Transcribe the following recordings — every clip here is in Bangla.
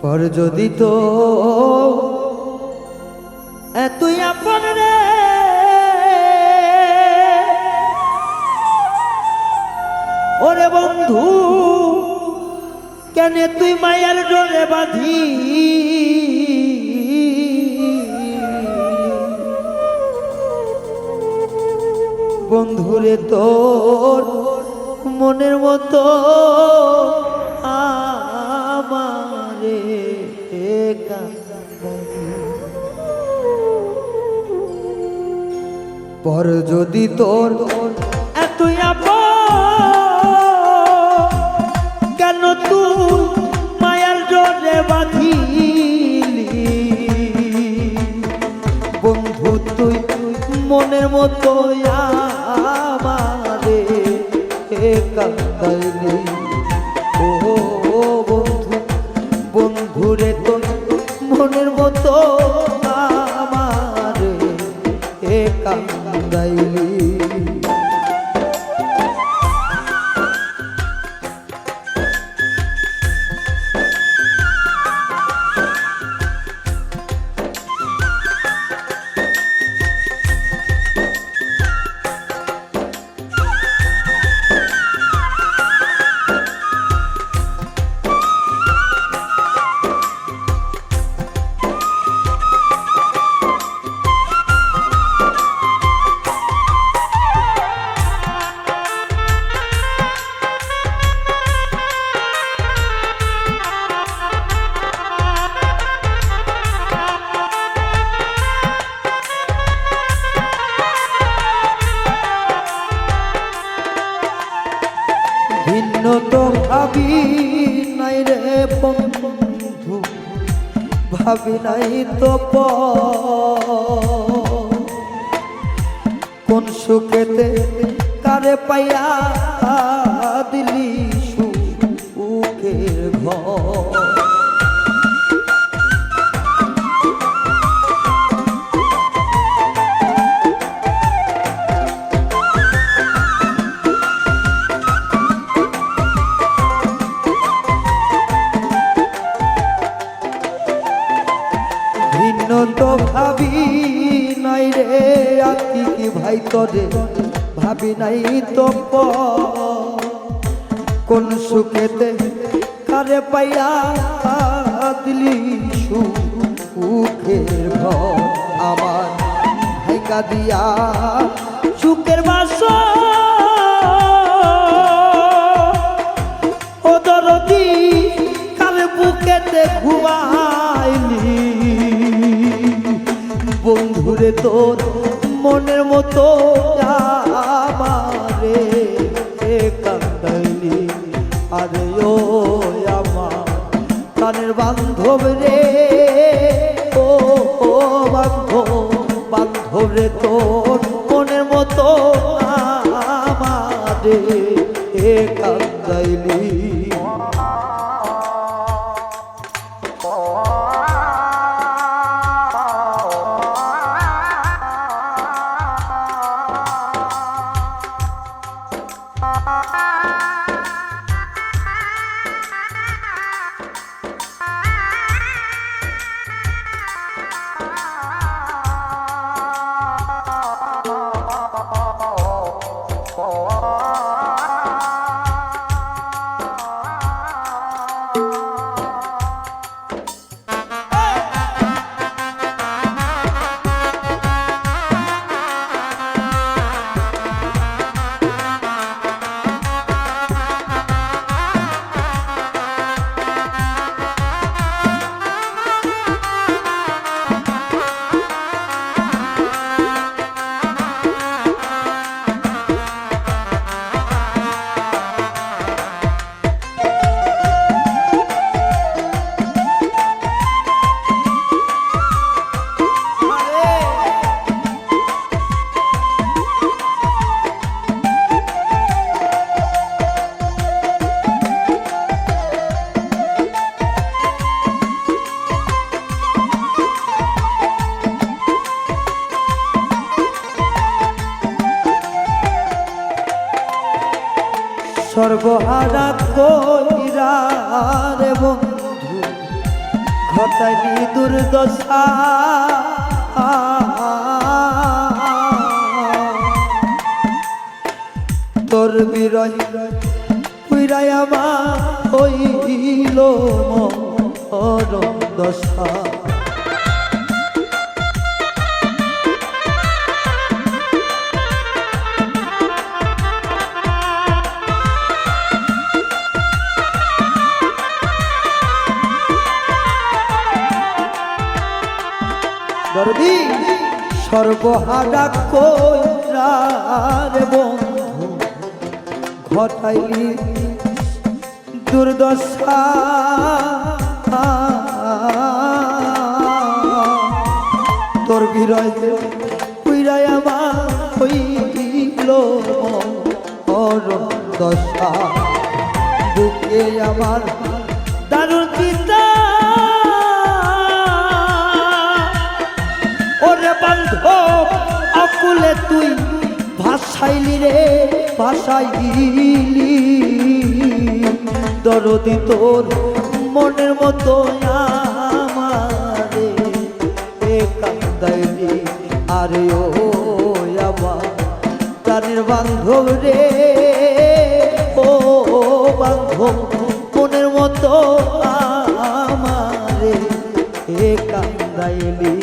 পর যদি তো এতই আপন রে ওরে বন্ধু কেন তুই মায়ার ডোরে বাঁধি বন্ধুরে তোর মনের মতো আমারে পর যদি তোর এতই আপন কেন তুই মায়ার ডোরে বাঁধিলি বন্ধু তুই মনের মতো আমারে কাঁদাইলি ও বন্ধু বন্ধুরে তোর মনের মতো আমারে কাঁদাইলি ভিন্ন তো ভাবি নাই রে বন্ধু ভাবি নাই তো কোন সুখেতে কারে পাইয়া দিলি সুখের ঘর তো ভাবি নাই রে আতি কি ভাই তোরে ভাবি নাই তো কোন সুখেতে কারে পাইয়া দিলি সুখের ঘর আমার ভাইকা দিয়া সুখের বাসা ও দরদি কালে বুকেতে ঘুমাইলি বন্ধুরে তোর মনের মতো আমারে কাঁদাইলি আরে ও আমার কানের বান্ধব রে ও বান্ধব রে তোর মনের মতো আমারে কাঁদাইলি সর্বহারা কইরা রে বন্ধু ঘটাইলি দুর্দশা তোর বিরহ পুইরাই আমার হইল মরণ দশা দরদি সর্বহারা কইরা রে বন্ধু ঘটাইলি দুর্দশা তোর বিরহে পুইরাই আমার হইল মরণ দশা বুকে আমার দারুণ চিন্তা ওরে বান্ধব অকুলে তুই ভাসাইলি রে ভাসাইলি দরদি তোর মনের মতো আমারে কান্দাইলি আরে ও আমার প্রাণের বান্ধব রে ও বান্ধব মনের মতো আমারে কান্দাইলি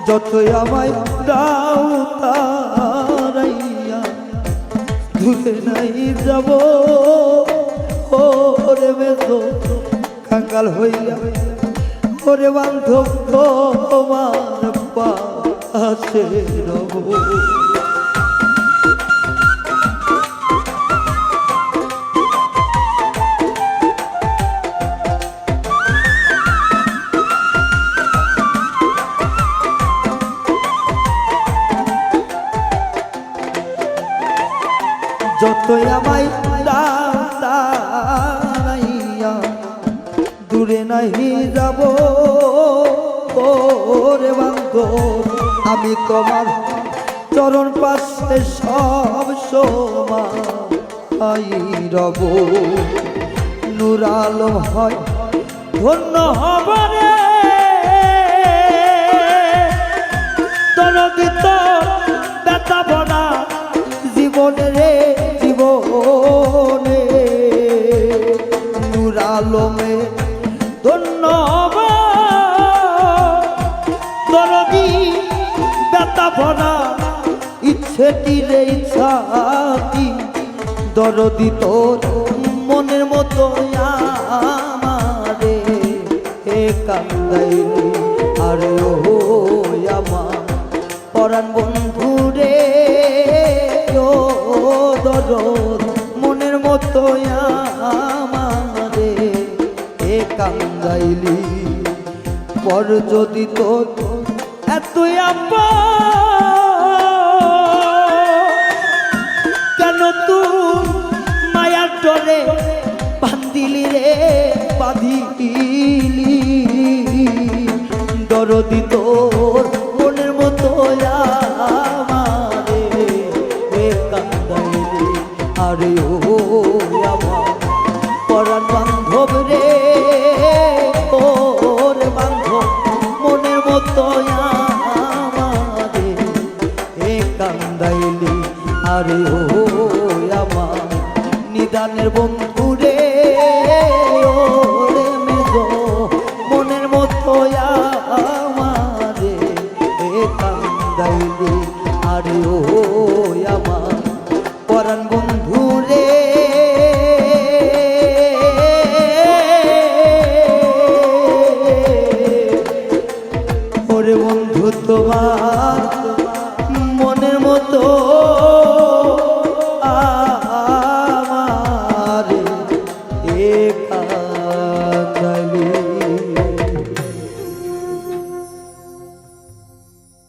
যতই আমায় দাও তারাইয়া দূরে নাই যাব ওরে বেদো কাঙ্গাল হইয়া ওরে বান্ধব তোমার পাশে রব যতই আমায় দাঁড়াইয়া দূরে নাহি যাব ওরে বান্ধব আমি তোমার চরণ পাশে সব সময় রব নূর আলম হয় ধন্য হবারে দরদি তোর ব্যথা ভরা জীবনে রে জীবনে নূর আলমে ধন্য দরদি ব্যথা ভরা ইচ্ছেটি রে ইচ্ছাটি দরদি তোর মনের মতো আমারে কান্দাইলি আরে ও আমার পরাণ বন্ধু রে ও দরদ মনের মতো আমারে কান্দাইলি পর যদি তোর এতই আপা কেন তুই মায়ার ডরে বান্ধিলি রে বাঁধিলি দরদি তোর মনের মতো আমারে কান্দাইলি আরে ও আমার পরাণ বান্ধব রে বিধানের বন্ধু রে ওরে মেজো মনের মতো আমারে কান্দাইলি আরে ও আমার পরাণ বন্ধু রে ওরে বন্ধু তোমার মনের মতো